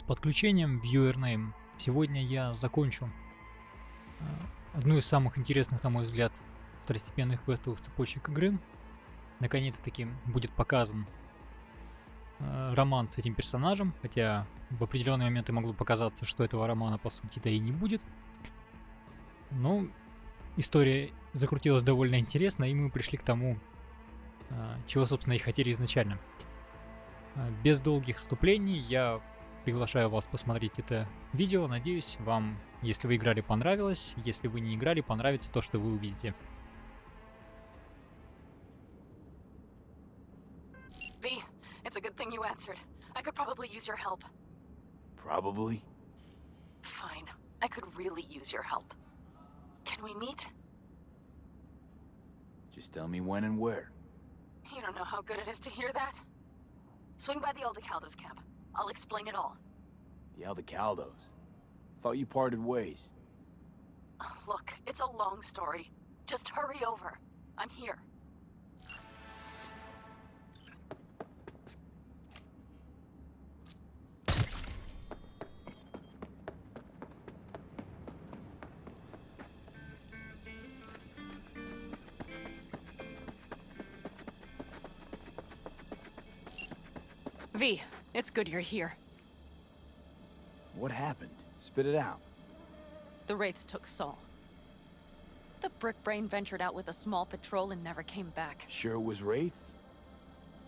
подключением Viewer Name. Сегодня я закончу одну из самых интересных, на мой взгляд, второстепенных квестовых цепочек игры. Наконец-таки будет показан роман с этим персонажем, хотя в определенные моменты могло показаться, что этого романа по сути-то и не будет. Но история закрутилась довольно интересно, и мы пришли к тому, чего, собственно, и хотели изначально. Без долгих вступлений я приглашаю вас посмотреть это видео. Надеюсь, вам, если вы играли, понравилось. Если вы не играли, понравится то, что вы увидите. V, it's a good thing you answered. I could probably use your help. Probably? Fine. I could really use your help. Can we meet? Just tell me when and where. You don't know how good it is to hear that. Swing by the Aldecaldos camp. I'll explain it all. The Aldecaldos? Thought you parted ways. Look, it's a long story. Just hurry over. I'm here. V, it's good you're here. What happened? Spit it out. The Wraiths took Sol. The Brickbrain ventured out with a small patrol and never came back. Sure it was Wraiths?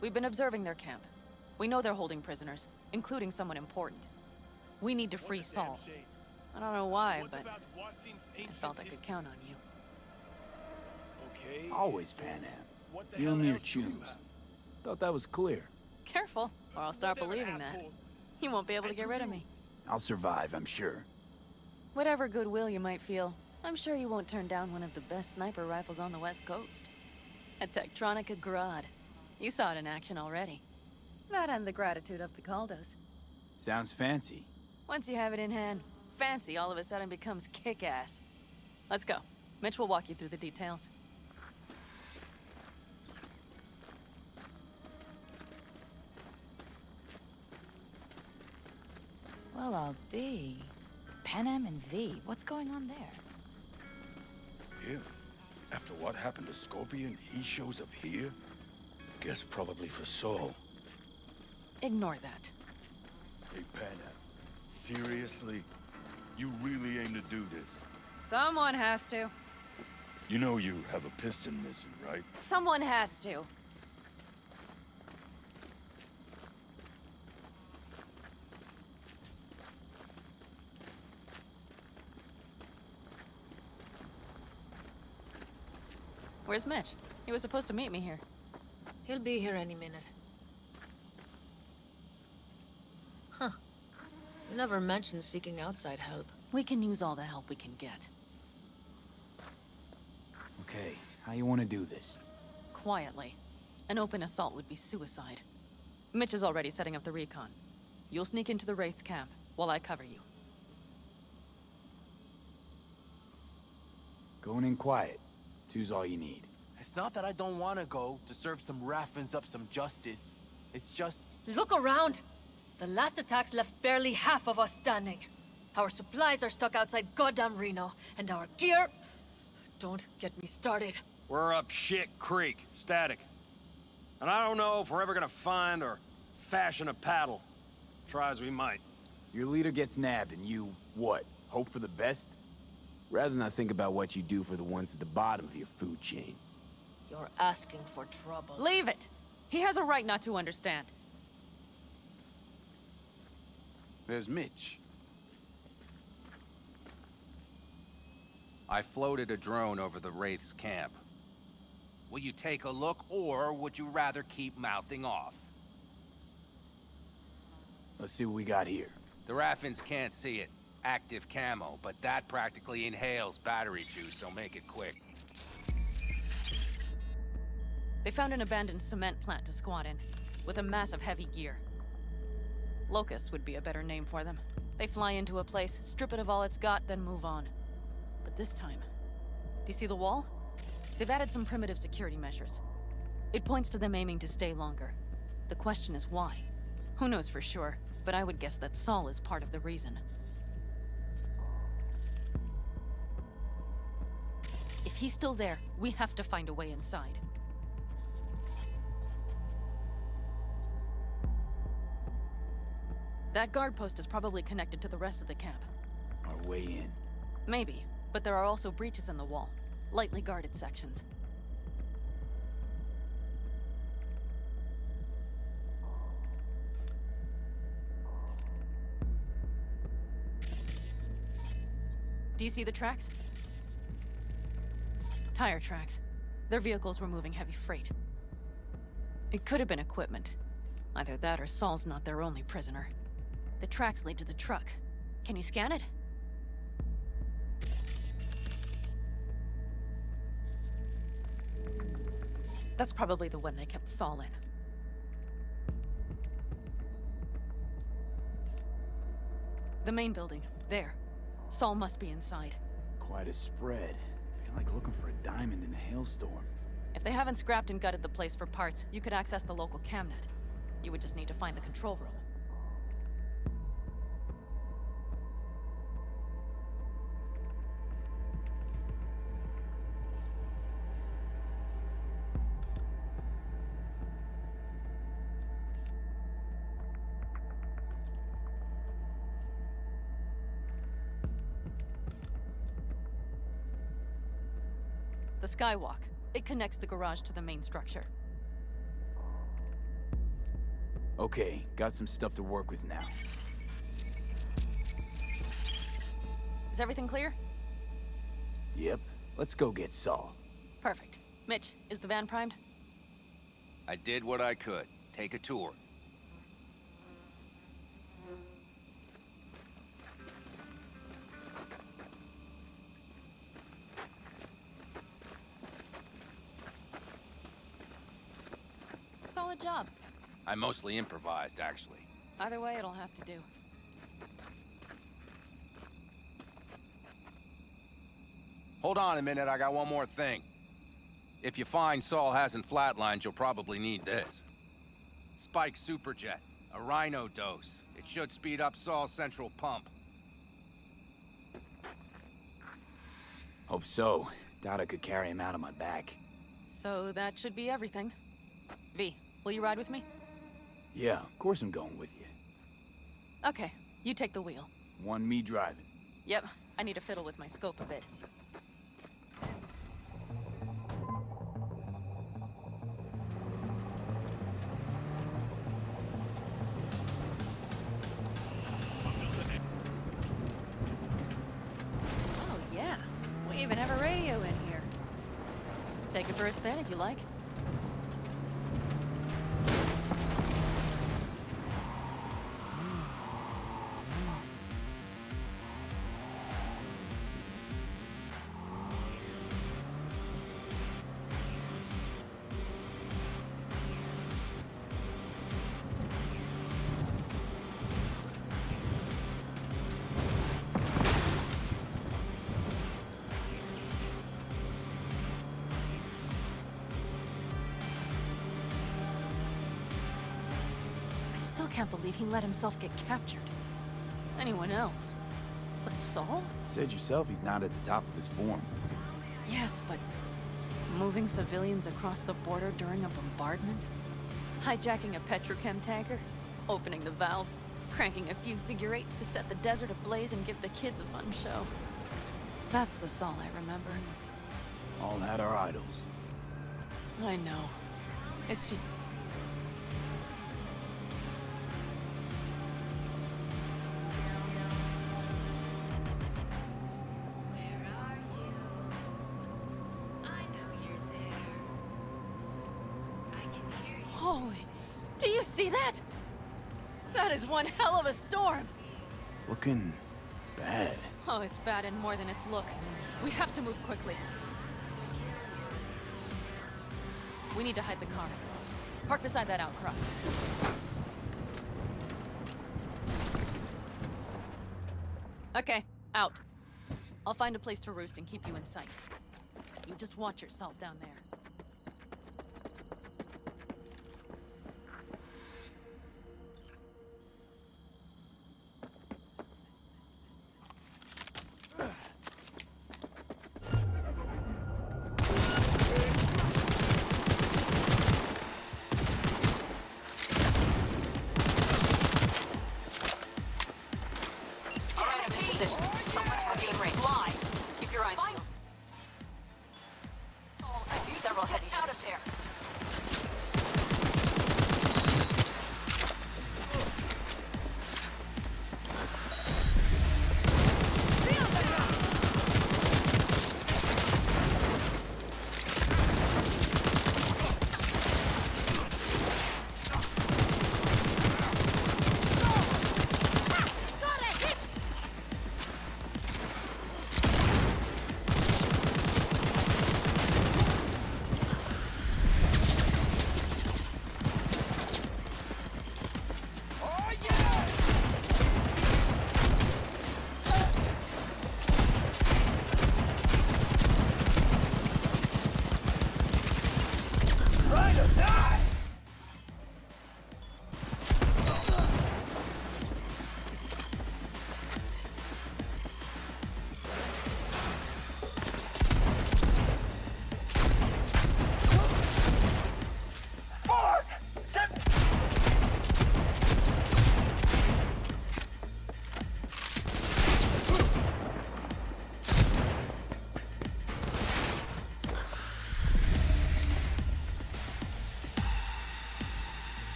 We've been observing their camp. We know they're holding prisoners, including someone important. We need to free Sol. I don't know why, but I felt I could count on you. Always Panam. You and me are choose. Thought that was clear. Careful, or I'll start believing that. You won't be able to get rid of me. I'll survive, I'm sure. Whatever goodwill you might feel, I'm sure you won't turn down one of the best sniper rifles on the West Coast. A Tektronica Grad. You saw it in action already. That and the gratitude of the Caldos. Sounds fancy. Once you have it in hand, fancy all of a sudden becomes kick-ass. Let's go. Mitch will walk you through the details. Well, I'll be. Panam and V, what's going on there? Him? After what happened to Scorpion, he shows up here? Guess probably for Sol. Ignore that. Hey, Panam. Seriously? You really aim to do this? Someone has to. You know you have a piston missing, right? Someone has to. Where's Mitch? He was supposed to meet me here. He'll be here any minute. Huh. You never mentioned seeking outside help. We can use all the help we can get. Okay, how you want to do this? Quietly. An open assault would be suicide. Mitch is already setting up the recon. You'll sneak into the Wraiths camp while I cover you. Going in quiet. Two's all you need. It's not that I don't want to go to serve some Raffins up some justice. It's just... Look around! The last attacks left barely half of us standing. Our supplies are stuck outside goddamn Reno, and our gear... Don't get me started. We're up shit creek, static. And I don't know if we're ever gonna find or fashion a paddle. Try as we might. Your leader gets nabbed and you, what, hope for the best? Rather not think about what you do for the ones at the bottom of your food chain. You're asking for trouble. Leave it! He has a right not to understand. There's Mitch. I floated a drone over the Wraiths camp. Will you take a look, or would you rather keep mouthing off? Let's see what we got here. The Raffins can't see it. Active camo, but that practically inhales battery juice, so make it quick. They found an abandoned cement plant to squat in, with a massive heavy gear. Locusts would be a better name for them. They fly into a place, strip it of all it's got, then move on. But this time... Do you see the wall? They've added some primitive security measures. It points to them aiming to stay longer. The question is why? Who knows for sure, but I would guess that Sol is part of the reason. If he's still there, we have to find a way inside. That guard post is probably connected to the rest of the camp. Our way in. Maybe, but there are also breaches in the wall. Lightly guarded sections. Do you see the tracks? Tire tracks. Their vehicles were moving heavy freight. It could have been equipment. Either that or Sol's not their only prisoner. The tracks lead to the truck. Can you scan it? That's probably the one they kept Sol in. The main building. There. Sol must be inside. Quite a spread. Feel like looking for a diamond in a hailstorm. If they haven't scrapped and gutted the place for parts, you could access the local camnet. You would just need to find the control room. The skywalk. It connects the garage to the main structure. Okay, got some stuff to work with now. Is everything clear? Yep, let's go get Sol. Perfect. Mitch, is the van primed? I did what I could. Take a tour. Solid job. I mostly improvised, actually. Either way, it'll have to do. Hold on a minute, I got one more thing. If you find Sol hasn't flatlined, you'll probably need this. Spike Superjet, a rhino dose. It should speed up Sol's central pump. Hope so. Doubt I could carry him out on my back. So that should be everything. V, will you ride with me? Yeah, of course I'm going with you. Okay, you take the wheel. One me driving. Yep, I need to fiddle with my scope a bit. Oh yeah, we even have a radio in here. Take it for a spin if you like. I still can't believe he let himself get captured. Anyone else? But Sol? Said yourself he's not at the top of his form. Yes, but moving civilians across the border during a bombardment? Hijacking a petrochem tanker? Opening the valves? Cranking a few figure eights to set the desert ablaze and give the kids a fun show? That's the Sol I remember. All had our idols. I know. It's just... Holy, do you see that? That is one hell of a storm. Looking bad. Oh, it's bad and more than its look. We have to move quickly. We need to hide the car. Park beside that outcrop. Okay, out. I'll find a place to roost and keep you in sight. You just watch yourself down there. position. So much for game rate. Slide. Keep your eyes peeled. I see several heading out of here.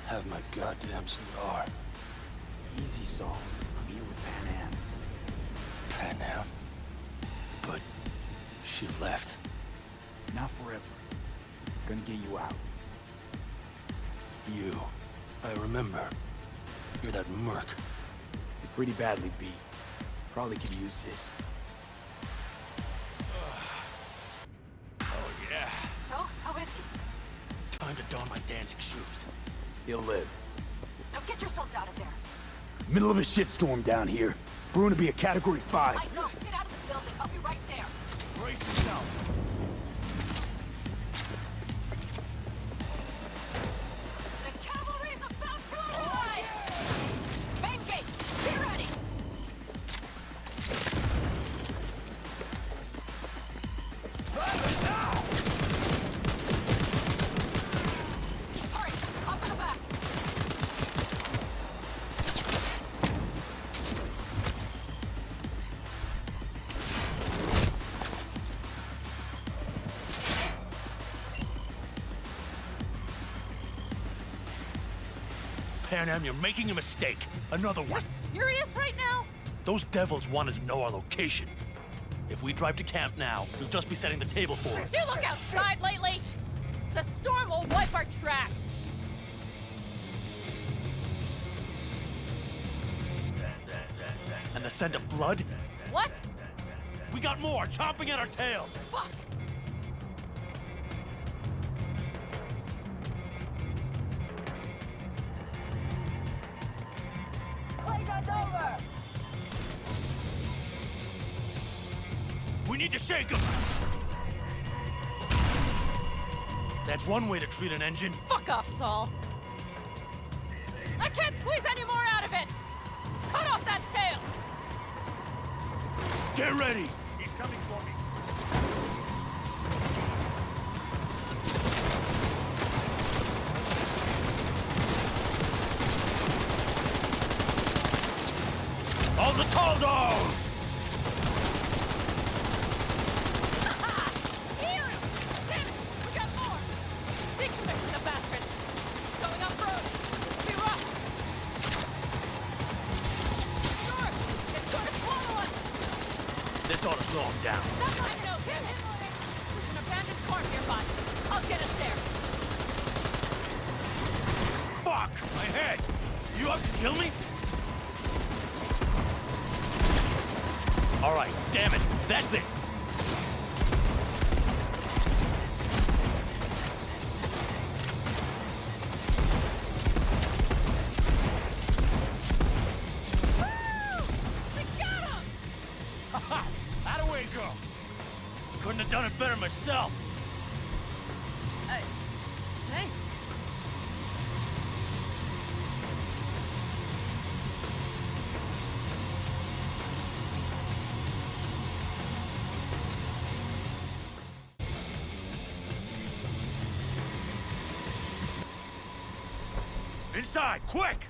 Have my goddamn cigar. Easy, Sol. I'm here with Pannam. Pannam? But she left. Not forever. Gonna get you out. You. I remember. You're that merc. You're pretty badly beat. Probably could use this. Oh, yeah. So, how is he? Time to don my dancing shoes. He'll live. Now get yourselves out of there. Middle of a shitstorm down here. Brewing to be a Category 5. I know. Get out of the building. I'll be right there. Brace yourselves. The cavalry's about to arrive! Main gate, be ready! Hurry, up to the back! Pannam, you're making a mistake. Another You're one. serious right now? Those devils wanted to know our location. If we drive to camp now, we'll just be setting the table for it. You look outside lately? The storm will wipe our tracks. And the scent of blood? What? We got more chomping at our tail. Fuck! Playtime's over! We need to shake them. That's one way to treat an engine. Fuck off, Sol. I can't squeeze any more out of it! Cut off that tail! Get ready. He's coming for me. All the Caldos! Damn it! We got more! Decommission the bastards! Going off road! Be rough! This ought to slow him down. That's not no business. There's an abandoned cart nearby. I'll get us there. Fuck! My head! You up to kill me? All right, damn it. That's it. Girl. Couldn't have done it better myself. Thanks. Inside, quick!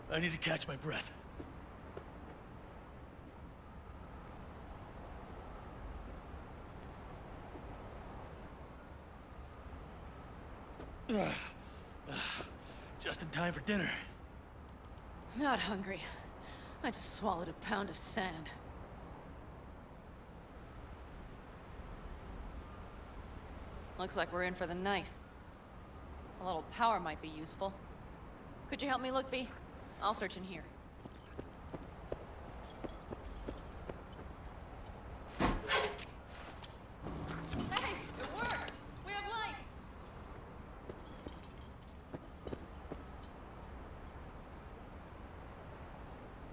I need to catch my breath. Just in time for dinner. Not hungry. I just swallowed a pound of sand. Looks like we're in for the night. A little power might be useful. Could you help me look, V? I'll search in here. Hey, it worked! We have lights!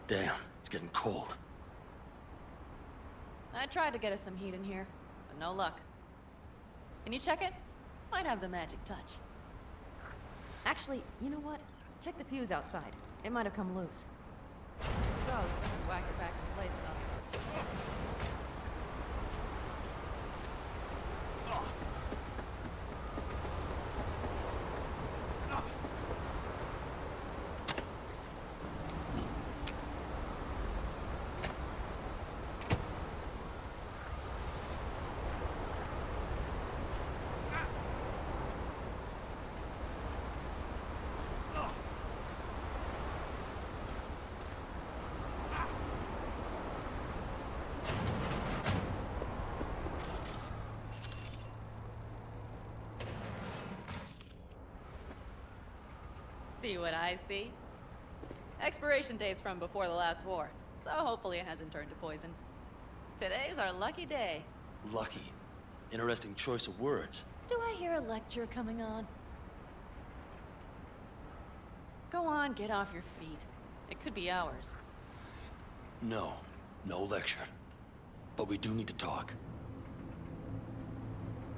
Damn, it's getting cold. I tried to get us some heat in here, but no luck. Can you check it? Might have the magic touch. Actually, you know what? Check the fuse outside. It might have come loose. If so, just whack it back in place and I'll see what I see? Expiration date's from before the last war, so hopefully it hasn't turned to poison. Today's our lucky day. Lucky. Interesting choice of words. Do I hear a lecture coming on? Go on, get off your feet. It could be hours. No, no lecture. But we do need to talk.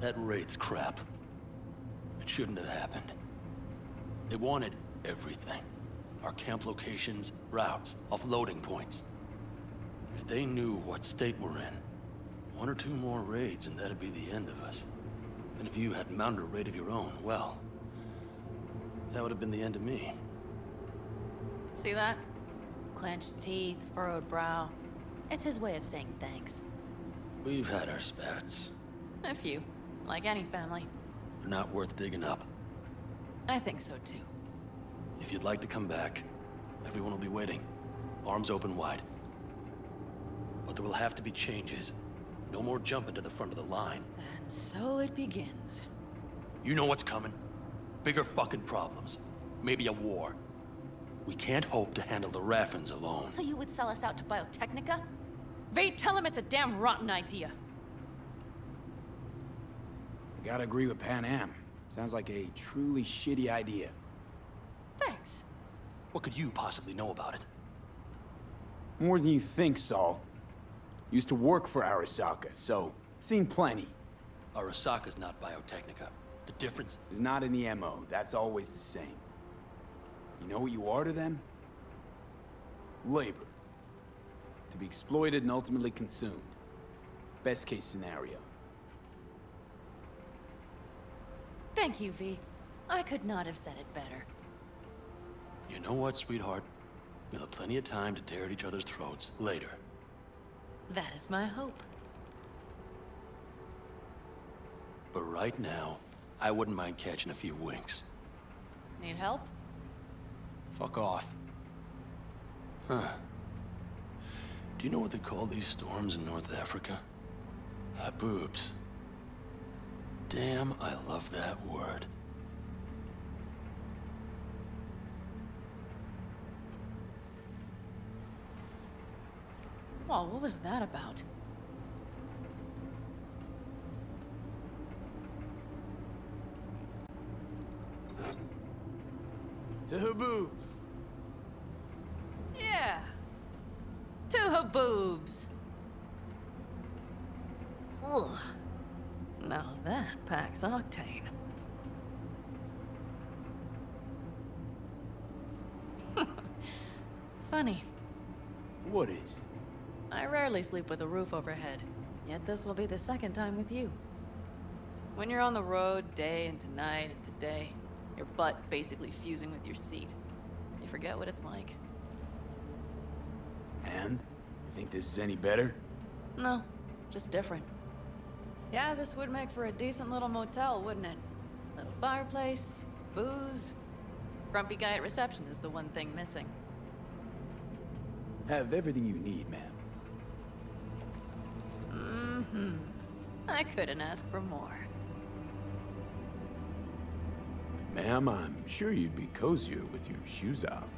That raid's crap. It shouldn't have happened. They wanted everything. Our camp locations, routes, offloading points. If they knew what state we're in, 1 or 2 more raids and that'd be the end of us. And if you had mounted a raid of your own, well, that would have been the end of me. See that? Clenched teeth, furrowed brow. It's his way of saying thanks. We've had our spats. A few, like any family. They're not worth digging up. I think so too. If you'd like to come back, everyone will be waiting. Arms open wide. But there will have to be changes. No more jumping to the front of the line. And so it begins. You know what's coming. Bigger fucking problems. Maybe a war. We can't hope to handle the Raffins alone. So you would sell us out to Biotechnica? Vade, tell him it's a damn rotten idea. I gotta agree with Pannam. Sounds like a truly shitty idea. Thanks. What could you possibly know about it? More than you think, Sol. Used to work for Arasaka, so seen plenty. Arasaka's not Biotechnica. The difference Is not in the MO, that's always the same. You know what you are to them? Labor. To be exploited and ultimately consumed. Best case scenario. Thank you, V. I could not have said it better. You know what, sweetheart? We'll have plenty of time to tear at each other's throats later. That is my hope. But right now, I wouldn't mind catching a few winks. Need help? Fuck off. Huh. Do you know what they call these storms in North Africa? Haboobs. Damn, I love that word. Whoa, what was that about? To her boobs. Yeah. To her boobs. Ugh. Now that packs octane. Funny. What is? I rarely sleep with a roof overhead, yet this will be the second time with you. When you're on the road day into night into day, your butt basically fusing with your seat, you forget what it's like. And? You think this is any better? No, just different. Yeah, this would make for a decent little motel, wouldn't it? Little fireplace, booze. Grumpy guy at reception is the one thing missing. Have everything you need, ma'am. Mm-hmm. I couldn't ask for more. Ma'am, I'm sure you'd be cozier with your shoes off.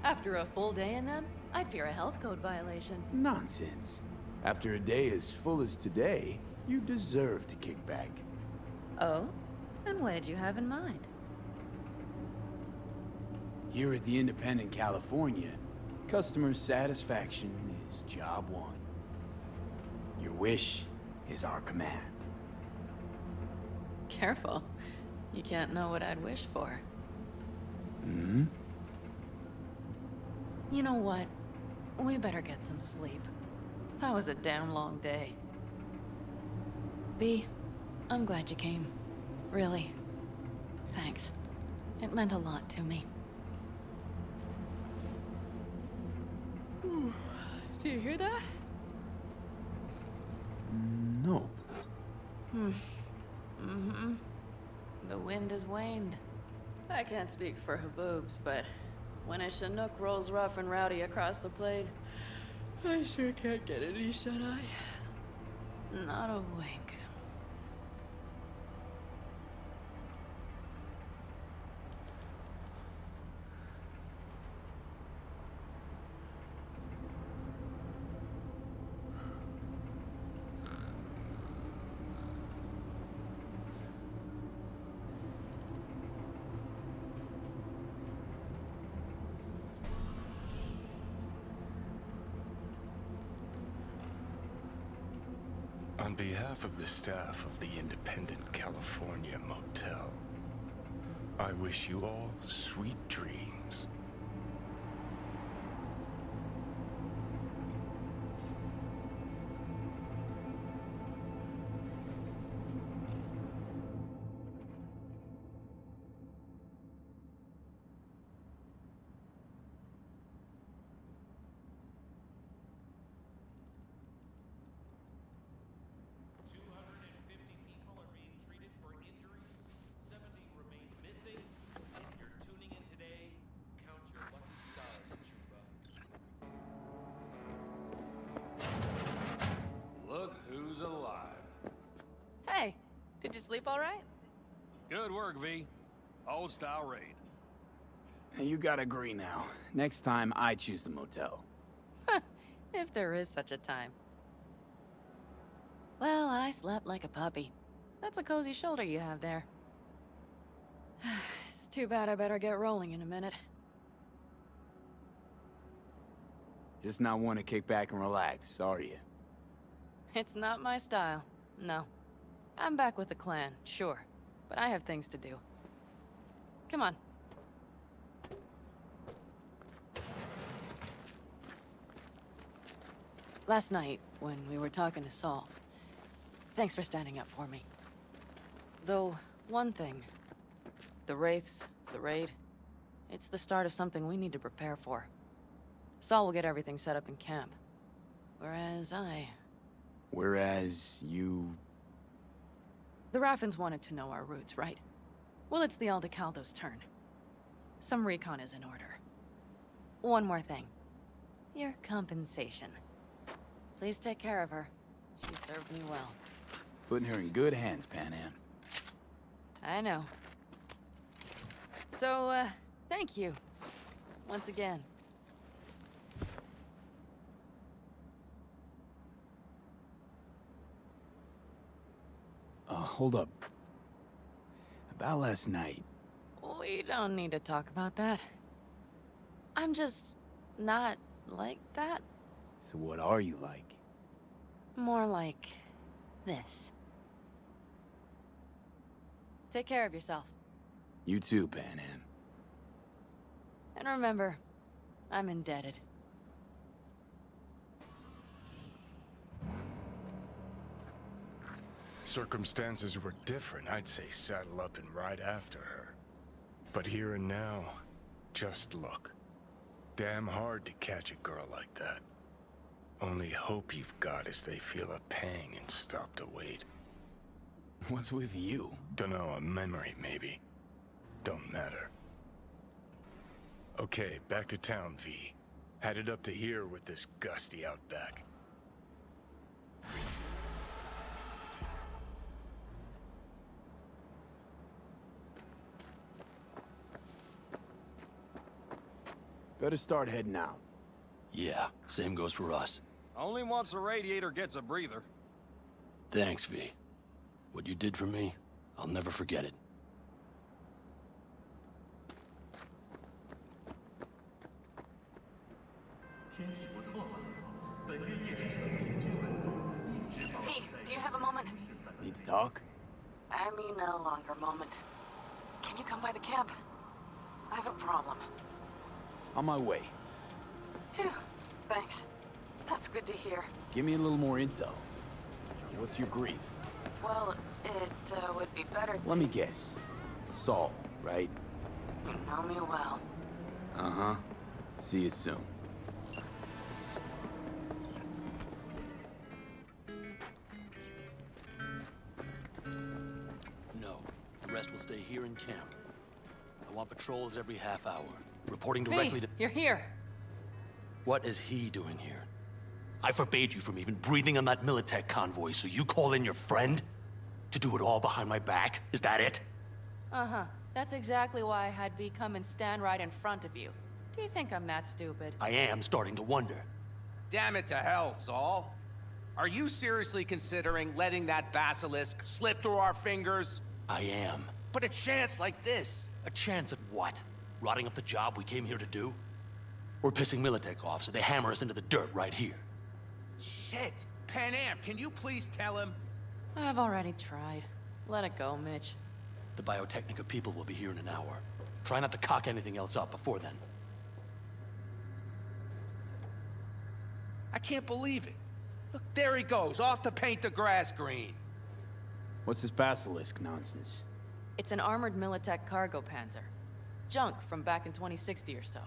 After a full day in them, I'd fear a health code violation. Nonsense. After a day as full as today, you deserve to kick back. Oh? And what did you have in mind? Here at the Independent California, customer satisfaction is job one. Your wish is our command. Careful. You can't know what I'd wish for. Hmm? You know what? We better get some sleep. That was a damn long day. B, I'm glad you came. Really. Thanks. It meant a lot to me. Do you hear that? No. Mm-hmm. The wind has waned. I can't speak for Haboobs, but when a Chinook rolls rough and rowdy across the plain, I sure can't get any shut-eye. Not a wink. On behalf of the staff of the Independent California Motel, I wish you all sweet dreams. Look who's alive. Hey, did you sleep all right? Good work, V. Old style raid. You gotta agree now. Next time, I choose the motel. If there is such a time. Well, I slept like a puppy. That's a cozy shoulder you have there. It's too bad I better get rolling in a minute. Just not want to kick back and relax, are you? It's not my style, no. I'm back with the clan, sure, but I have things to do. Come on. Last night, when we were talking to Sol, thanks for standing up for me. Though, one thing, the Wraiths, the raid, it's the start of something we need to prepare for. Sol will get everything set up in camp, whereas Whereas you... The Raffins wanted to know our routes, right? Well, it's the Aldecaldo's turn. Some recon is in order. One more thing. Your compensation. Please take care of her. She served me well. Putting her in good hands, Panam. I know. So, thank you. Once again. Hold up. About last night. We don't need to talk about that. I'm just not like that. So what are you like? More like this. Take care of yourself. You too, Panam. And remember, I'm indebted. Circumstances were different, I'd say saddle up and ride after her. But here and now, just look. Damn hard to catch a girl like that. Only hope you've got is they feel a pang and stop to wait. What's with you? Dunno, a memory maybe. Don't matter. Okay, back to town, V. Headed up to here with this gusty outback. Better start heading out. Yeah, same goes for us. Only once the radiator gets a breather. Thanks, V. What you did for me, I'll never forget it. V, do you have a moment? Need to talk? I mean a longer moment. Can you come by the camp? I have a problem. On my way. Phew, thanks. That's good to hear. Give me a little more intel. What's your grief? Well, it would be better to... Let me guess. Sol, right? You know me well. Uh-huh. See you soon. No, the rest will stay here in camp. I want patrols every half hour, reporting V, directly to... you're here. What is he doing here? I forbade you from even breathing on that Militech convoy, so you call in your friend? To do it all behind my back? Is that it? Uh-huh. That's exactly why I had V come and stand right in front of you. Do you think I'm that stupid? I am starting to wonder. Damn it to hell, Saul. Are you seriously considering letting that basilisk slip through our fingers? I am. But a chance like this. A chance at what? Rotting up the job we came here to do? We're pissing Militech off, so they hammer us into the dirt right here. Shit! Panam, can you please tell him? I've already tried. Let it go, Mitch. The Biotechnica people will be here in an hour. Try not to cock anything else up before then. I can't believe it. Look, there he goes, off to paint the grass green. What's this basilisk nonsense? It's an armored Militech cargo panzer. Junk from back in 2060 or so.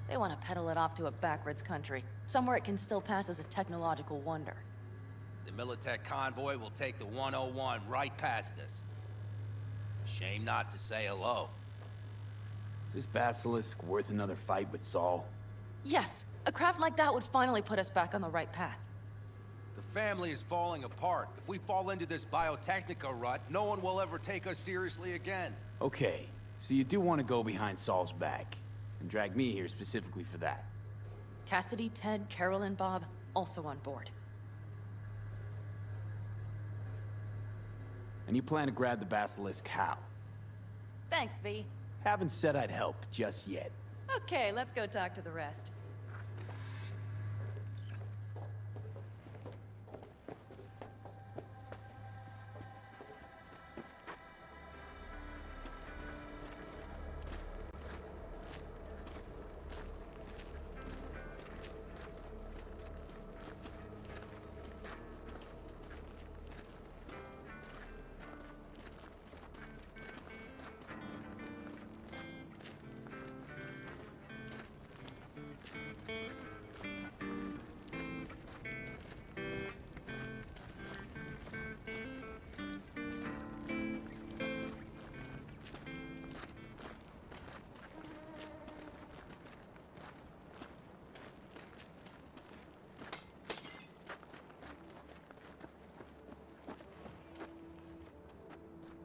They want to peddle it off to a backwards country, somewhere it can still pass as a technological wonder. The Militech convoy will take the 101 right past us. Shame not to say hello. Is this basilisk worth another fight with Sol? Yes, a craft like that would finally put us back on the right path. The family is falling apart. If we fall into this Biotechnica rut, no one will ever take us seriously again. Okay, so you do want to go behind Sol's back, and drag me here specifically for that. Cassidy, Ted, Carol, and Bob also on board. And you plan to grab the basilisk how? Thanks, V. Haven't said I'd help just yet. Okay, let's go talk to the rest.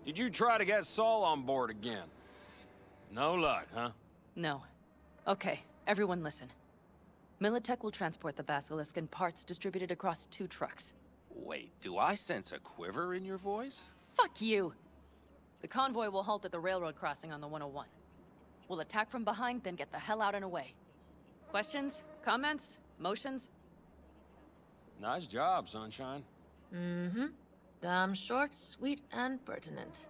Did you try to get Sol on board again? No luck, huh? No. Okay, everyone listen. Militech will transport the basilisk in parts distributed across 2 trucks. Wait, do I sense a quiver in your voice? Fuck you! The convoy will halt at the railroad crossing on the 101. We'll attack from behind, then get the hell out and away. Questions? Comments? Motions? Nice job, Sunshine. Mm-hmm. Damn short, sweet, and pertinent.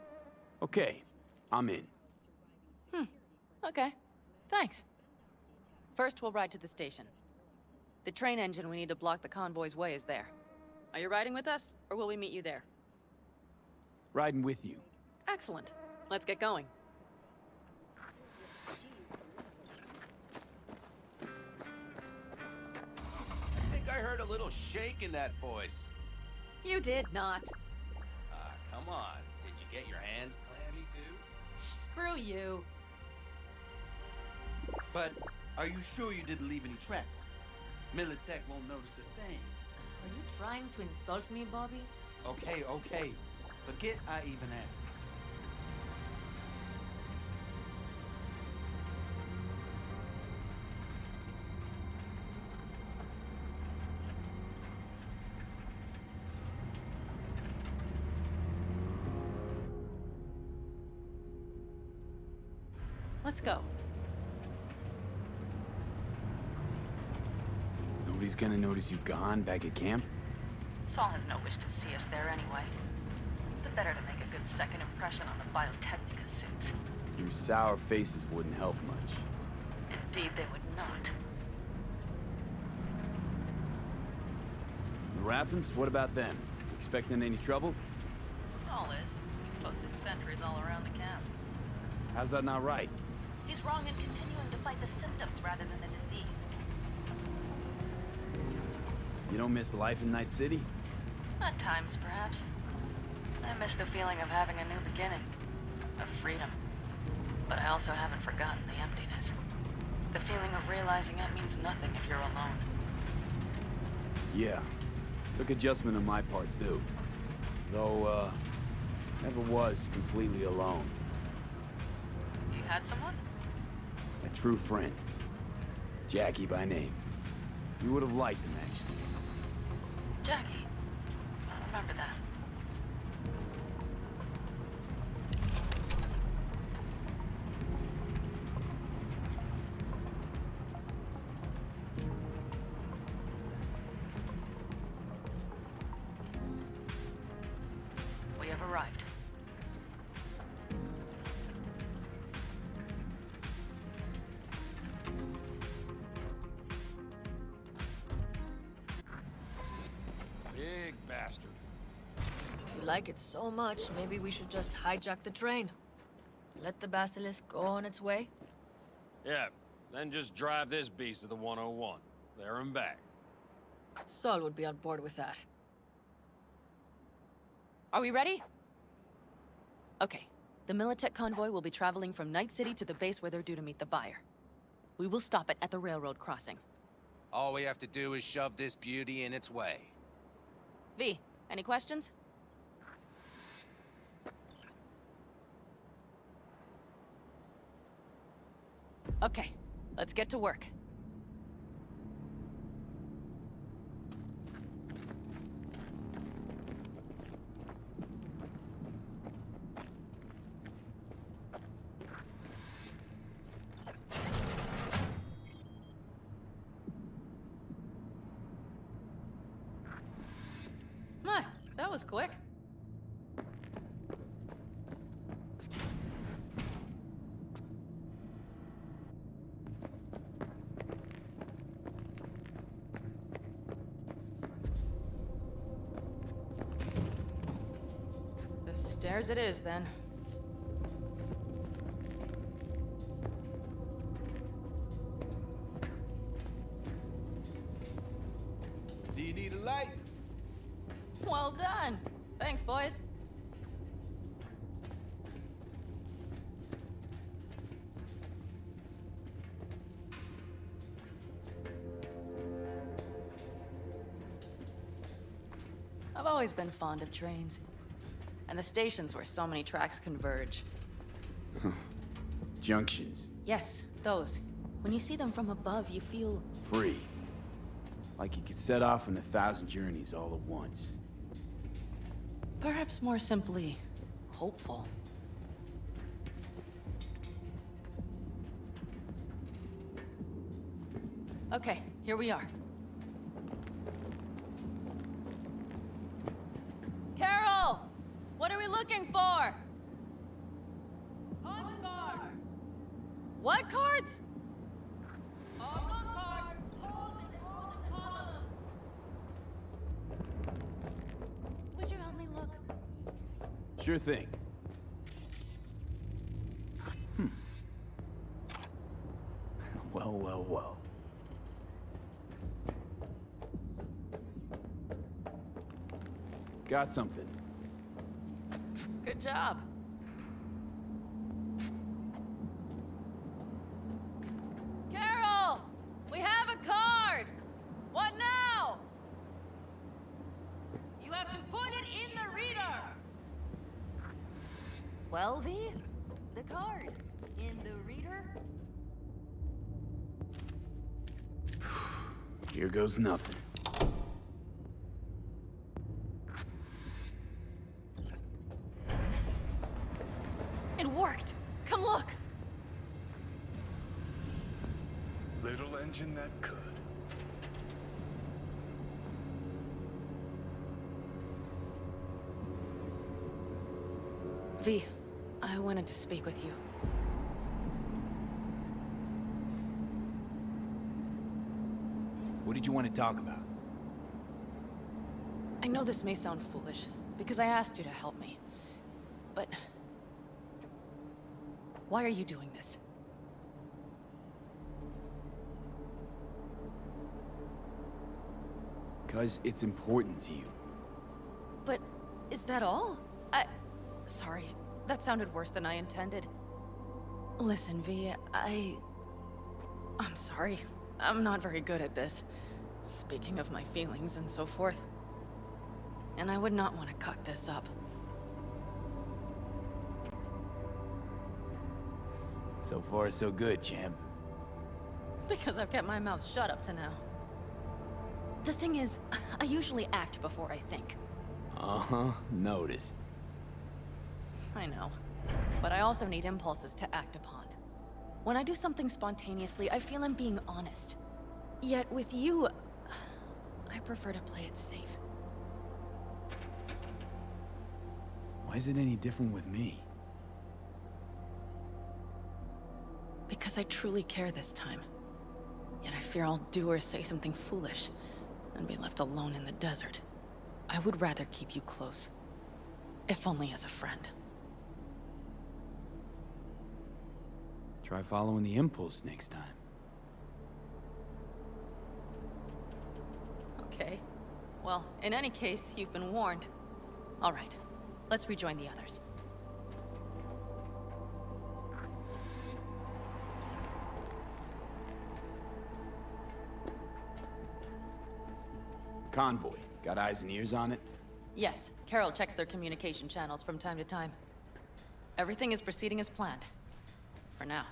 Okay, I'm in. Okay. Thanks. First, we'll ride to the station. The train engine we need to block the convoy's way is there. Are you riding with us, or will we meet you there? Riding with you. Excellent. Let's get going. I think I heard a little shake in that voice. You did not. Come on. Did you get your hands clammy too? Screw you. But are you sure you didn't leave any tracks? Militech won't notice a thing. Are you trying to insult me, Bobby? Okay, okay. Forget I even asked. Let's go. Nobody's gonna notice you gone back at camp? Sol has no wish to see us there anyway. The better to make a good second impression on the Biotechnica suits. Your sour faces wouldn't help much. Indeed, they would not. The Raffens, what about them? Expecting any trouble? Sol is. Posted sentries all around the camp. How's that not right? He's wrong in continuing to fight the symptoms rather than the disease. You don't miss life in Night City? At times, perhaps. I miss the feeling of having a new beginning. Of freedom. But I also haven't forgotten the emptiness. The feeling of realizing it means nothing if you're alone. Yeah. Took adjustment on my part, too. Though, never was completely alone. You had someone? A true friend. Jackie by name. You would have liked him, actually. Jackie. I remember that. We have arrived. Big bastard. If you like it so much, maybe we should just hijack the train. Let the basilisk go on its way. Yeah, then just drive this beast to the 101. There and back. Sol would be on board with that. Are we ready? Okay. The Militech convoy will be traveling from Night City to the base where they're due to meet the buyer. We will stop it at the railroad crossing. All we have to do is shove this beauty in its way. V, any questions? Okay, let's get to work. My, that was quick. The stairs it is, then. Do you need a light? Well done. Thanks, boys. I've always been fond of trains. and the stations where so many tracks converge. Junctions. Yes, those. When you see them from above, you feel... Free. Like you could set off on 1,000 journeys all at once. perhaps more simply, hopeful. Okay, here we are. Carol! What are we looking for? Punch cards! What cards? Oblong cards, holes in rows and columns. Would you help me look? Sure thing. Well, well, well. Got something. Good job. Carol! We have a card! What now? You have to put it in the reader. Well, V? The card. In the reader? Here goes nothing. It worked! Come look! Little engine that could. V, I wanted to speak with you. What did you want to talk about? I know this may sound foolish, because I asked you to help me. But... why are you doing this? Because it's important to you. But is that all? Sorry, that sounded worse than I intended. Listen, V, I'm sorry. I'm not very good at this. Speaking of my feelings and so forth. And I would not want to cut this up. So far, so good, champ. Because I've kept my mouth shut up to now. The thing is, I usually act before I think. Uh-huh, noticed. I know. But I also need impulses to act upon. When I do something spontaneously, I feel I'm being honest. Yet with you, I prefer to play it safe. Why is it any different with me? Because I truly care this time. Yet I fear I'll do or say something foolish and be left alone in the desert. I would rather keep you close, if only as a friend. Try following the impulse next time. Okay. Well, in any case, you've been warned. All right, let's rejoin the others. Convoy. Got eyes and ears on it? Yes, Carol checks their communication channels from time to time. Everything is proceeding as planned. For now.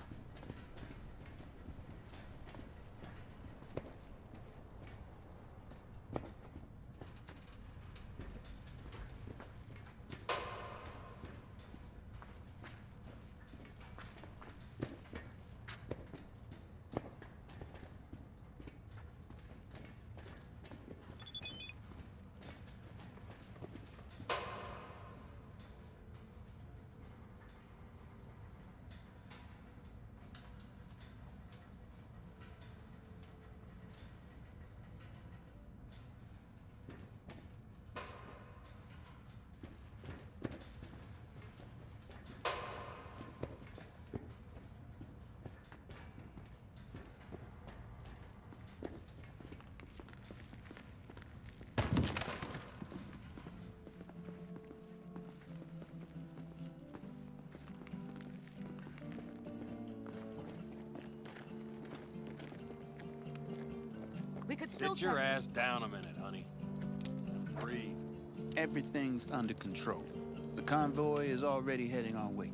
We could still Sit your ass down a minute, honey. And breathe. Everything's under control. The convoy is already heading our way.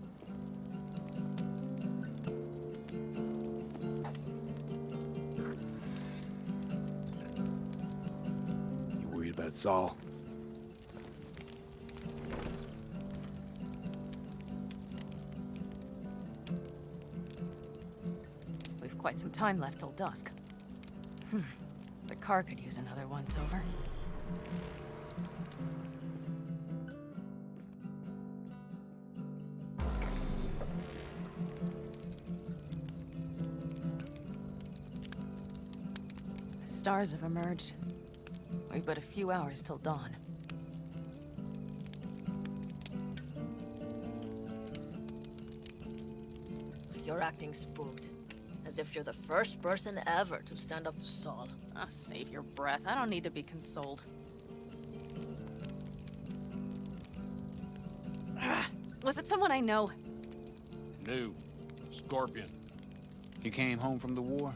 You worried about Sol? We've quite some time left till dusk. The car could use another once-over. The stars have emerged. We've but a few hours till dawn. You're acting spooked. As if you're the first person ever to stand up to Sol. Oh, save your breath. I don't need to be consoled. Was it someone I know? New. Scorpion. He came home from the war,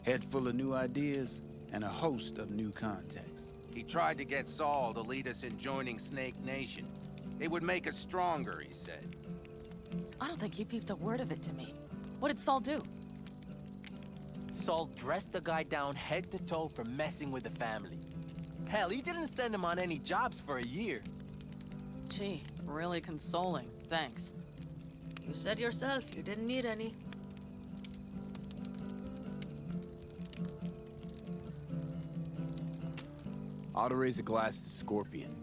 head full of new ideas, and a host of new contacts. He tried to get Sol to lead us in joining Snake Nation. It would make us stronger, he said. I don't think he peeped a word of it to me. What did Sol do? Sol dressed the guy down head to toe for messing with the family. Hell, he didn't send him on any jobs for a year. Gee, really consoling. Thanks. You said yourself you didn't need any. Ought to raise a glass to Scorpion.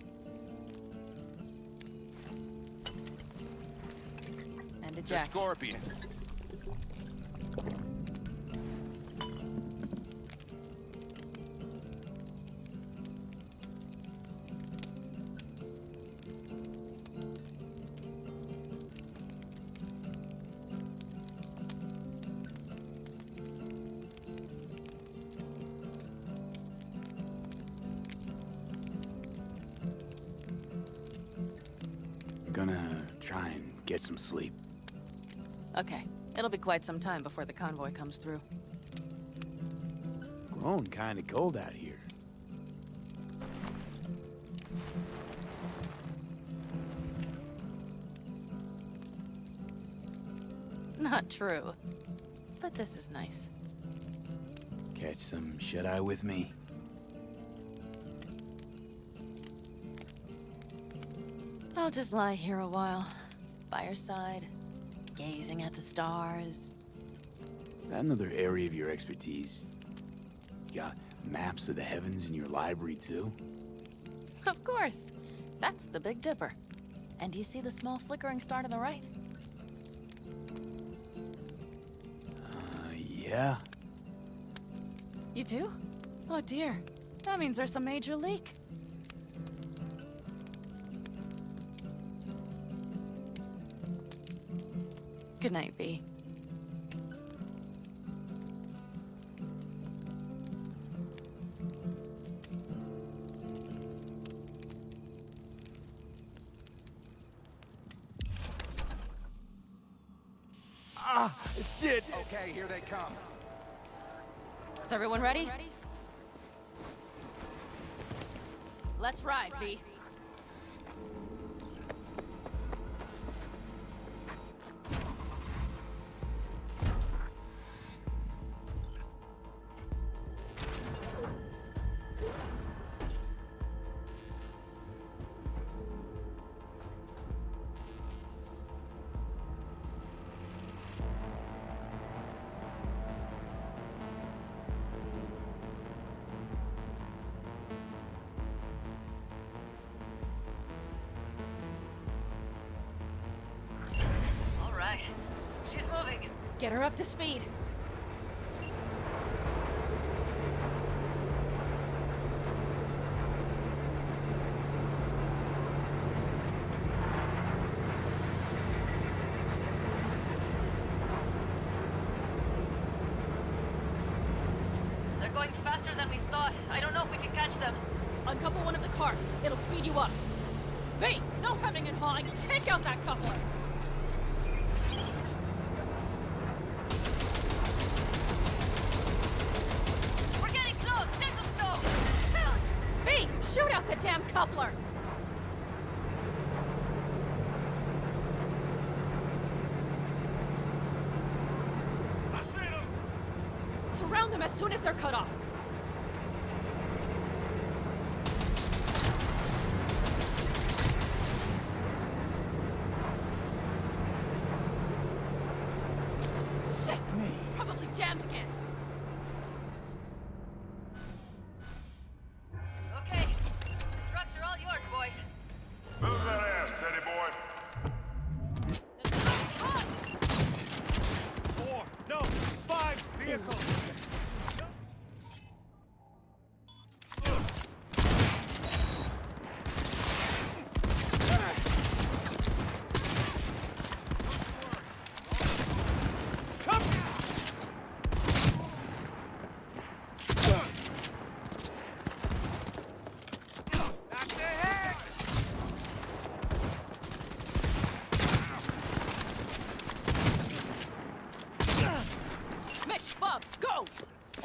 And a The Jack. Scorpion. Gonna try and get some sleep. Okay, it'll be quite some time before the convoy comes through. Grown kinda cold out here. Not true. But this is nice. Catch some shut-eye with me. I'll just lie here a while, by your side, gazing at the stars. Is that another area of your expertise? You got maps of the heavens in your library, too? Of course. That's the Big Dipper. And do you see the small flickering star to the right? Yeah. You do? Oh dear. That means there's a major leak. Good night, V. Ah, shit! Okay, here they come. Is everyone ready? Let's ride, V. Get her up to speed. They're going faster than we thought. I don't know if we can catch them. Uncouple one of the cars. It'll speed you up. V, no hemming and hawing. Take out that coupler. Shoot out the damn coupler! Surround them as soon as they're cut off. Shit! Probably jammed again. Okay, the trucks are all yours, boys. Move that ass, steady boy. 4, no, 5 vehicles!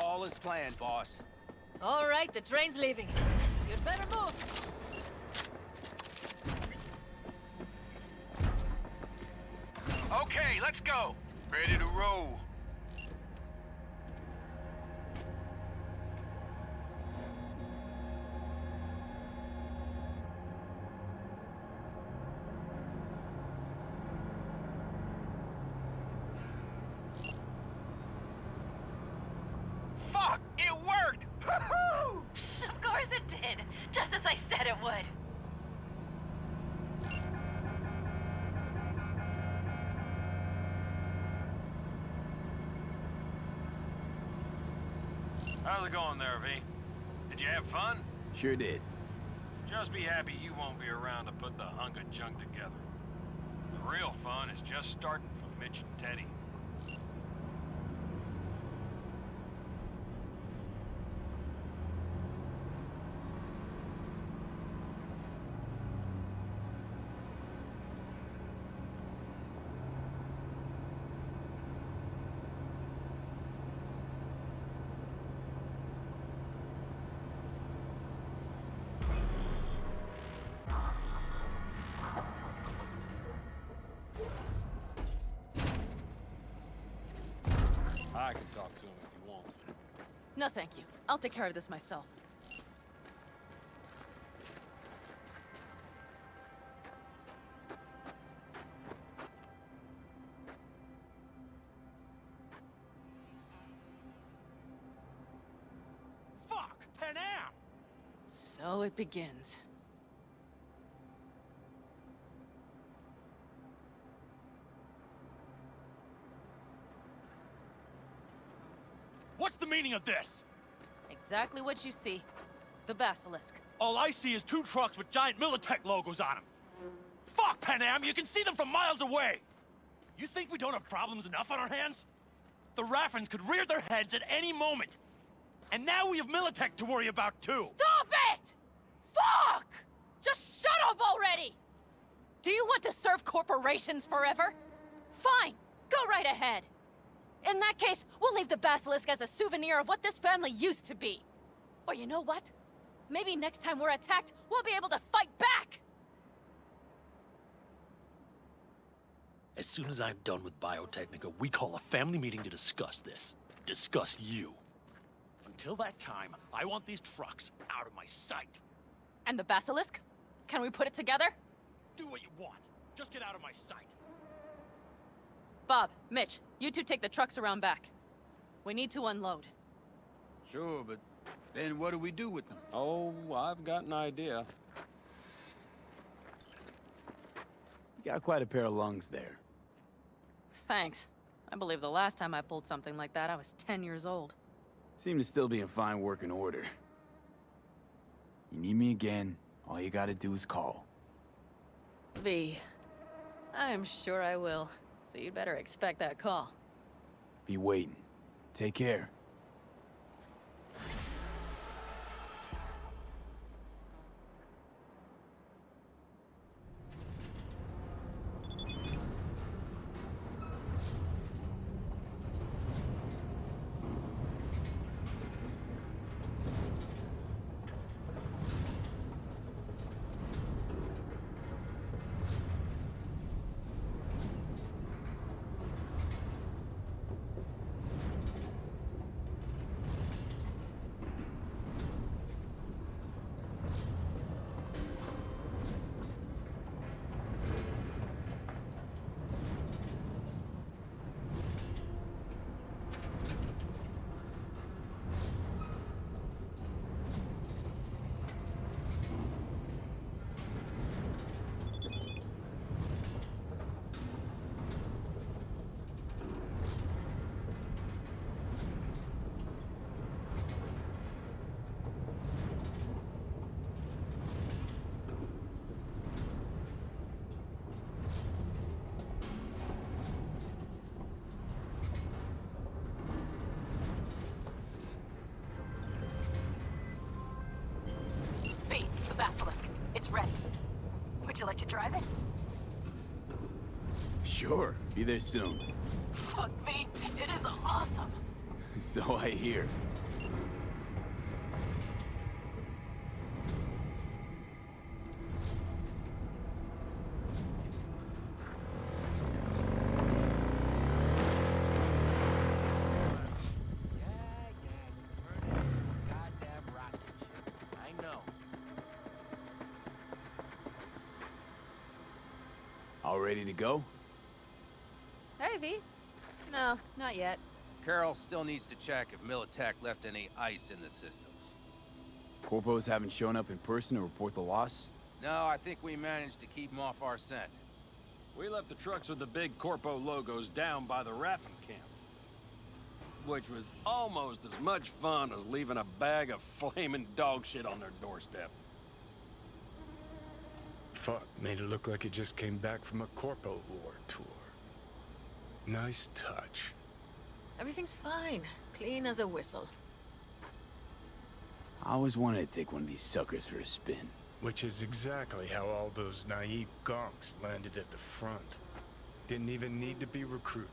All is planned, boss. All right, the train's leaving. You'd better move. Okay, let's go. Ready to roll. Fuck! It worked! Woohoo! Of course it did. Just as I said it would. How's it going there, V? Did you have fun? Sure did. Just be happy you won't be around to put the hunk of junk together. The real fun is just starting for Mitch and Teddy. I can talk to him if you want. No, thank you. I'll take care of this myself. Fuck! Panam! So it begins. What's the meaning of this? Exactly what you see. The basilisk. All I see is 2 trucks with giant Militech logos on them. Fuck, Panam! You can see them from miles away! You think we don't have problems enough on our hands? The Raffens could rear their heads at any moment. And now we have Militech to worry about, too! Stop it! Fuck! Just shut up already! Do you want to serve corporations forever? Fine, go right ahead. In that case, we'll leave the basilisk as a souvenir of what this family used to be. Or you know what? Maybe next time we're attacked, we'll be able to fight back! As soon as I'm done with Biotechnica, we call a family meeting to discuss this. Discuss you. Until that time, I want these trucks out of my sight. And the basilisk? Can we put it together? Do what you want. Just get out of my sight. Bob, Mitch, you two take the trucks around back. We need to unload. Sure, but then what do we do with them? Oh, I've got an idea. You got quite a pair of lungs there. Thanks. I believe the last time I pulled something like that, I was 10 years old. Seem to still be in fine working order. You need me again, all you gotta do is call. V, I'm sure I will. So you'd better expect that call. Be waiting. Take care. the basilisk. It's ready. Would you like to drive it? Sure, be there soon. Fuck me, it is awesome. So I hear. All ready to go? Hey, V. No, not yet. Carol still needs to check if Militech left any ice in the systems. Corpos haven't shown up in person to report the loss? No, I think we managed to keep them off our scent. We left the trucks with the big Corpo logos down by the Raffen camp. Which was almost as much fun as leaving a bag of flaming dog shit on their doorstep. Fuck, made it look like it just came back from a Corpo War tour. Nice touch. Everything's fine. Clean as a whistle. I always wanted to take one of these suckers for a spin. Which is exactly how all those naive gonks landed at the front. Didn't even need to be recruited.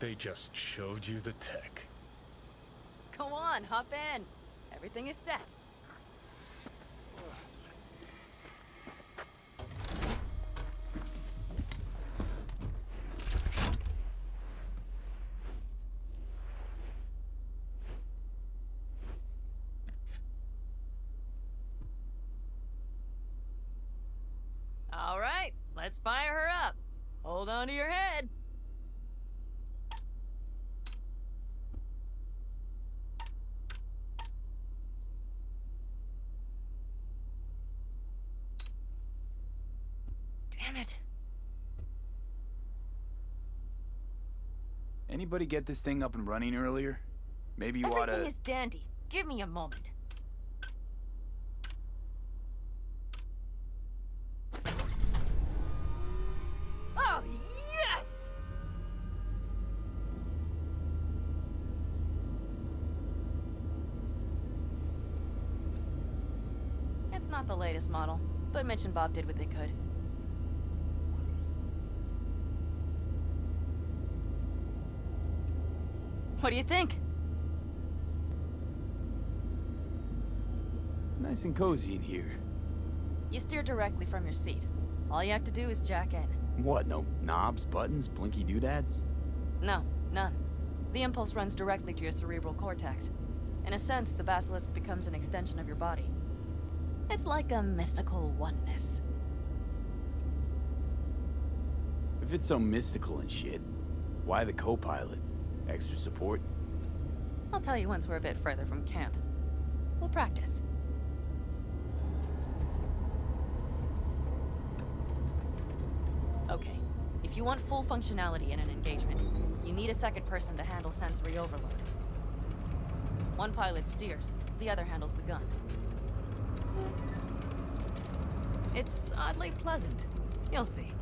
They just showed you the tech. Go on, hop in. Everything is set. All right, let's fire her up. Hold on to your head. Damn it. Anybody get this thing up and running earlier? Maybe you oughta... Everything is dandy. Give me a moment. Oh, yes! It's not the latest model, but Mitch and Bob did what they could. What do you think? Nice and cozy in here. You steer directly from your seat. All you have to do is jack in. What, no knobs, buttons, blinky doodads? No, none. The impulse runs directly to your cerebral cortex. In a sense, the basilisk becomes an extension of your body. It's like a mystical oneness. If it's so mystical and shit, why the co-pilot? Extra support? I'll tell you once we're a bit further from camp. We'll practice. Okay, if you want full functionality in an engagement, you need a second person to handle sensory overload. One pilot steers, the other handles the gun. It's oddly pleasant. You'll see.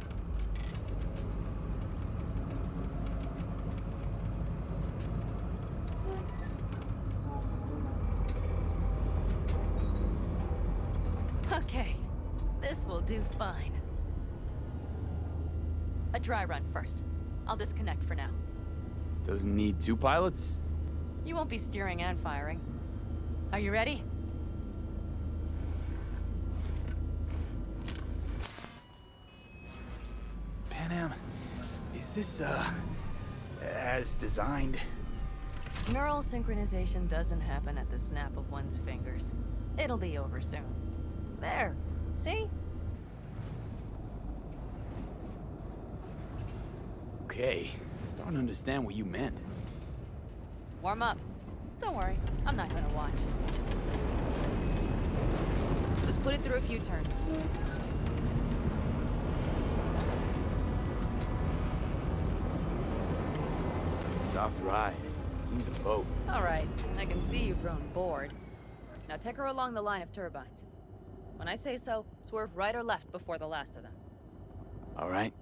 Okay, this will do fine. A dry run first. I'll disconnect for now. Doesn't need two pilots? You won't be steering and firing. Are you ready? Panam, is this, as designed? Neural synchronization doesn't happen at the snap of one's fingers. It'll be over soon. There, see? Okay, starting to understand what you meant. Warm up. Don't worry, I'm not gonna watch. Just put it through a few turns. Soft ride. Seems a boat. All right, I can see you've grown bored. Now take her along the line of turbines. When I say so, swerve right or left before the last of them. All right.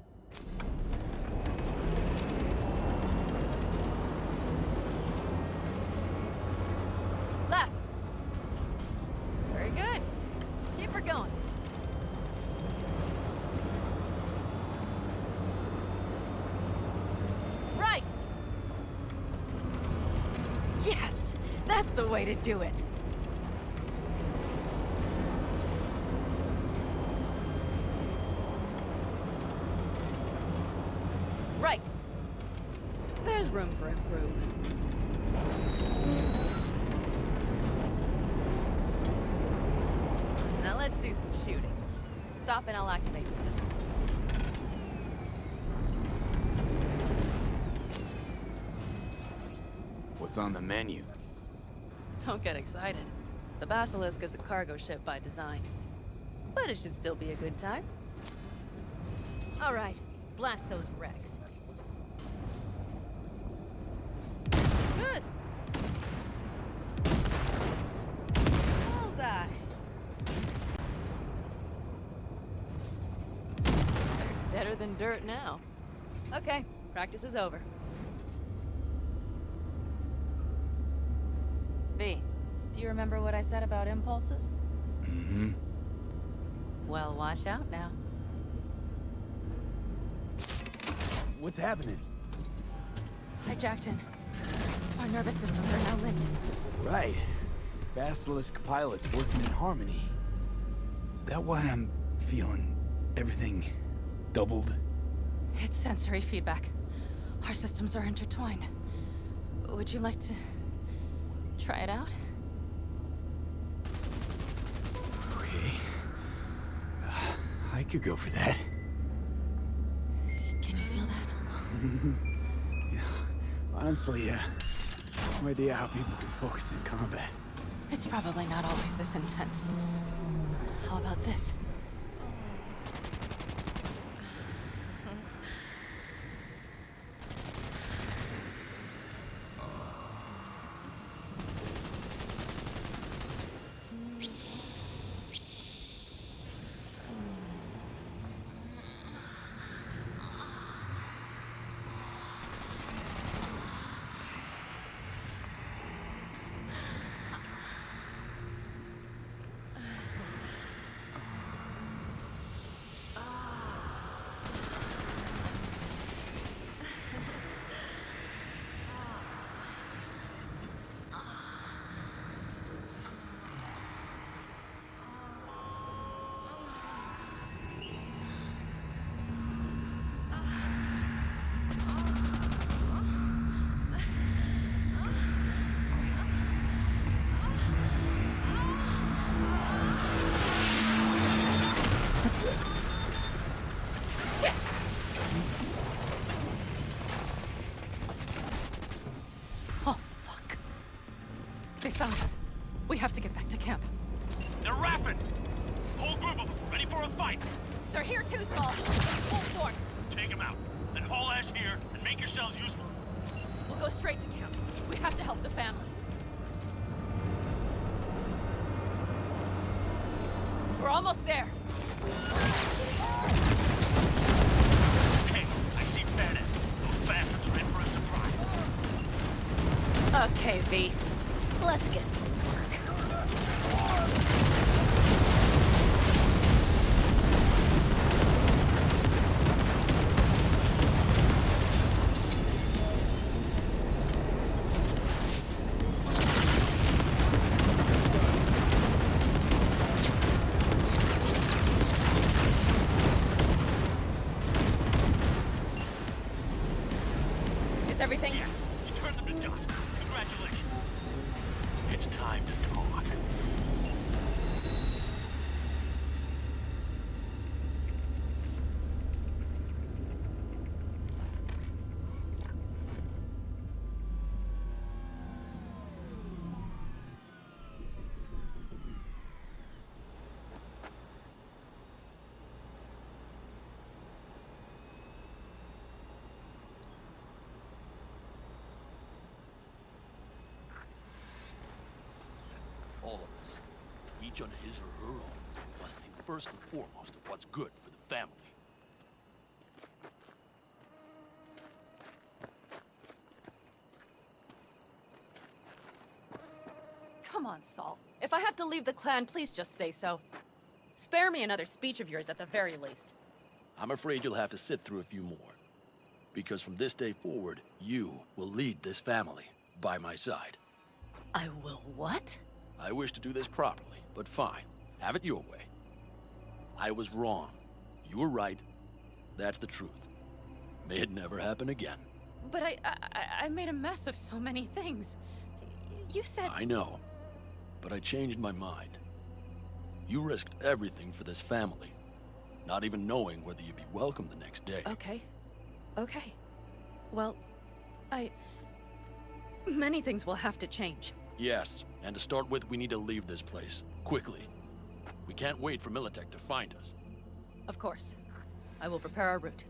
Left. Very good. we're going. Right! Yes! That's the way to do it! Right. There's room for improvement. Now let's do some shooting. Stop and I'll activate the system. What's on the menu? Don't get excited. The Basilisk is a cargo ship by design. But it should still be a good time. All right, blast those wrecks. Good. Bullseye. Better than dirt now. Okay, practice is over. V, do you remember what I said about impulses? Mm-hmm. Well, watch out now. What's happening? I jacked in. Our nervous systems are now linked. Right. Basilisk pilots working in harmony. That why I'm feeling everything doubled? It's sensory feedback. Our systems are intertwined. Would you like to try it out? Okay. I could go for that. Can you feel that? Yeah. Honestly, no idea how people can focus in combat. It's probably not always this intense. How about this? They found us. We have to get back to camp. They're rapid! Whole group of them, ready for a fight! They're here too, Sol. Full force. Take them out, then haul ash here and make yourselves useful. We'll go straight to camp. We have to help the family. We're almost there. Okay, I see Bennett. Those bastards are in for a surprise. Okay, V. Let's get to work. Is everything? Yeah, you turned them to dust. Congratulations. It's time to talk. All of us, each on his or her own, must think first and foremost of what's good for the family. Come on, Sol. If I have to leave the clan, please just say so. Spare me another speech of yours at the very least. I'm afraid you'll have to sit through a few more. Because from this day forward, you will lead this family by my side. I will what? I wish to do this properly, but fine. Have it your way. I was wrong. You were right. That's the truth. May it never happen again. But I made a mess of so many things. You said... I know. But I changed my mind. You risked everything for this family. Not even knowing whether you'd be welcome the next day. Okay. Okay. Well, many things will have to change. Yes, and to start with, we need to leave this place. Quickly. We can't wait for Militech to find us. Of course. I will prepare our route.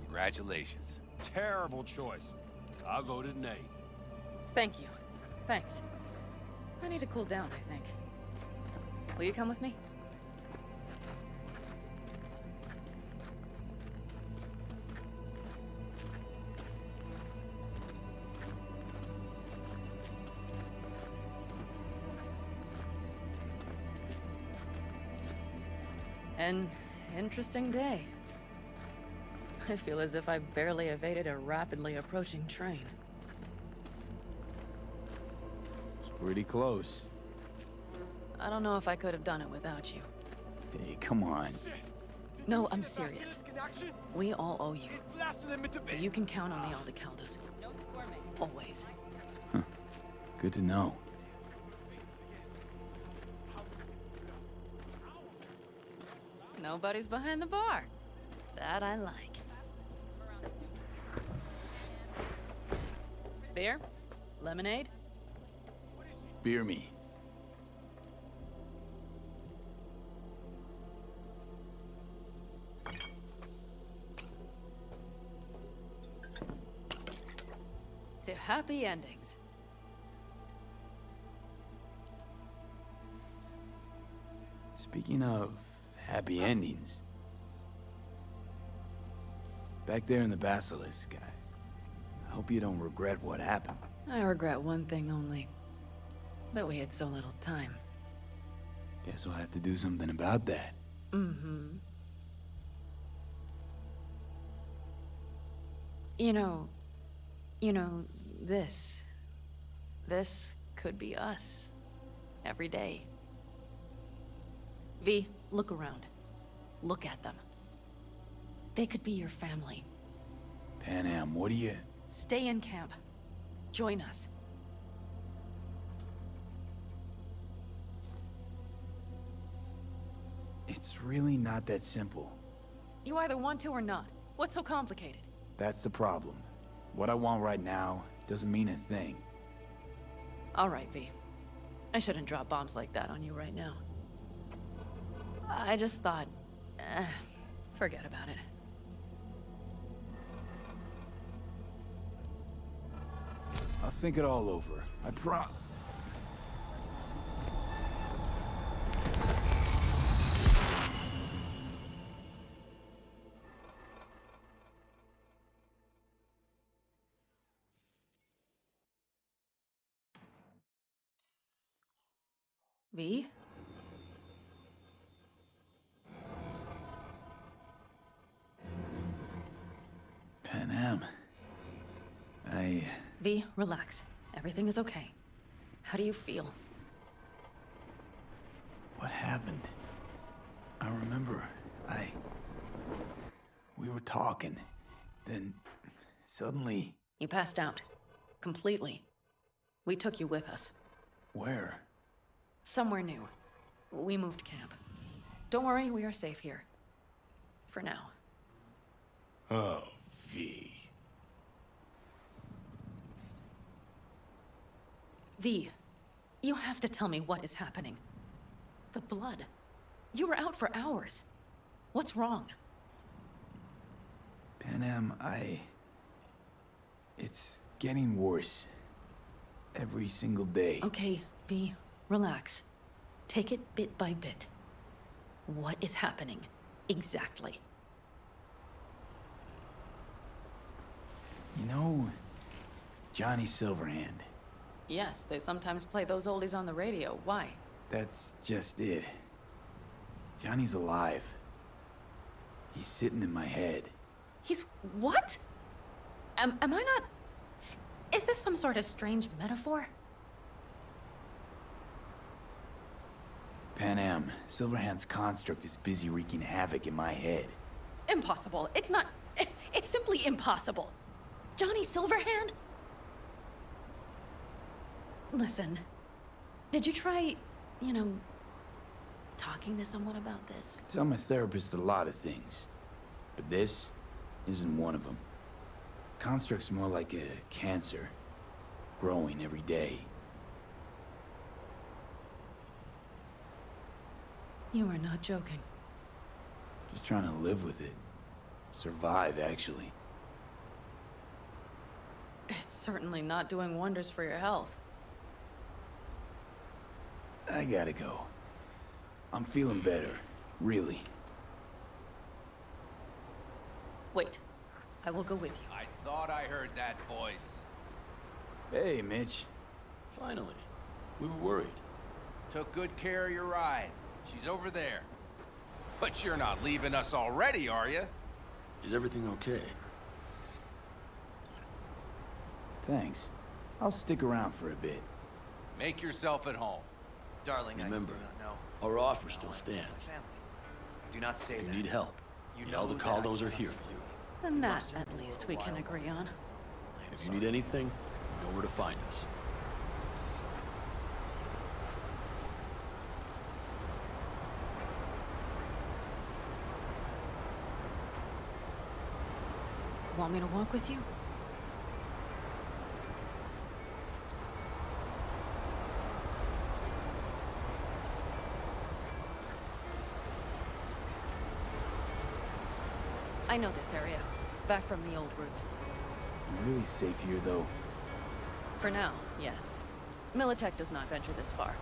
Congratulations. Terrible choice. I voted nay. Thank you. Thanks. I need to cool down, I think. Will you come with me? An interesting day. I feel as if I barely evaded a rapidly approaching train. It's pretty close. I don't know if I could have done it without you. Hey, come on. No, I'm serious. We all owe you. So you can count on the Aldecaldos. Always. Huh. Good to know. Nobody's behind the bar. That I like. Beer? Lemonade? Beer me. To happy endings. Speaking of happy endings, back there in the basilisk, I hope you don't regret what happened. I regret one thing only. That we had so little time. Guess we'll have to do something about that. Mm-hmm. You know, this could be us. Every day. V, look around. Look at them. They could be your family. Panam, what do you... Stay in camp. Join us. It's really not that simple. You either want to or not. What's so complicated? That's the problem. What I want right now doesn't mean a thing. All right, V. I shouldn't drop bombs like that on you right now. I just thought... forget about it. I'll think it all over. I V? Panam. V, relax. Everything is okay. How do you feel? What happened? I remember, we were talking, then suddenly... You passed out. Completely. We took you with us. Where? Somewhere new. We moved camp. Don't worry, we are safe here. For now. Oh, V. V, you have to tell me what is happening. The blood. You were out for hours. What's wrong? Panam, it's getting worse. Every single day. Okay, V, relax. Take it bit by bit. What is happening? Exactly. You know, Johnny Silverhand. Yes, they sometimes play those oldies on the radio. Why? That's just it. Johnny's alive. He's sitting in my head. He's what? Am I not... Is this some sort of strange metaphor? Panam, Silverhand's construct is busy wreaking havoc in my head. Impossible. It's not... It's simply impossible. Johnny Silverhand? Listen, did you try, you know, talking to someone about this? I tell my therapist a lot of things, but this isn't one of them. Construct's more like a cancer, growing every day. You are not joking. Just trying to live with it. Survive, actually. It's certainly not doing wonders for your health. I gotta go. I'm feeling better, really. Wait, I will go with you. I thought I heard that voice. Hey, Mitch. Finally. We were worried. Took good care of your ride. She's over there. But you're not leaving us already, are you? Is everything okay? Thanks. I'll stick around for a bit. Make yourself at home. Darling, Remember, I do not know. our offer still stands. Do not say If you that. need help, know the that Caldos I are cannot here for you. And that, at least, we can agree on. If you need anything, you know where to find us. Want me to walk with you? I know this area. Back from the old roots. I'm really safe here, though. For now, yes. Militech does not venture this far.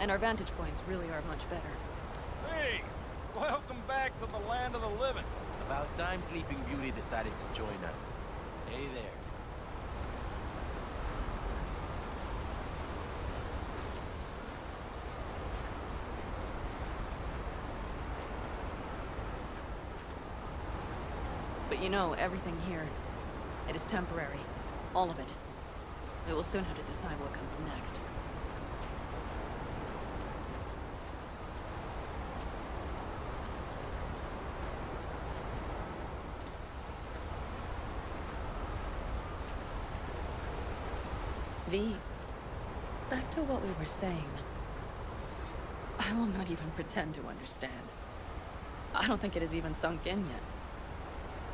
And our vantage points really are much better. Hey! Welcome back to the land of the living. About time Sleeping Beauty decided to join us. Hey there. But you know, everything here, it is temporary. All of it. We will soon have to decide what comes next. V, back to what we were saying. I will not even pretend to understand. I don't think it has even sunk in yet.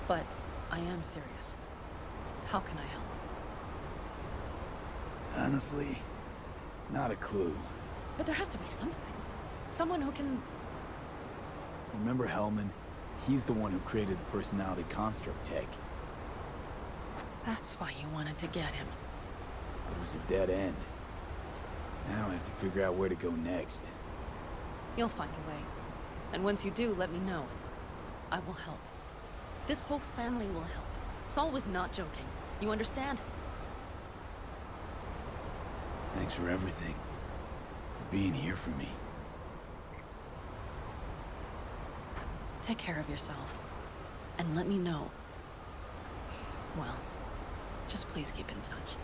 But I am serious. How can I help? Honestly, not a clue. But there has to be something. Someone who can... Remember Hellman? He's the one who created the personality construct tech. That's why you wanted to get him. It was a dead end. Now I have to figure out where to go next. You'll find a way. And once you do, let me know. I will help. This whole family will help. Sol was not joking. You understand? Thanks for everything. For being here for me. Take care of yourself. And let me know. Well, just please keep in touch.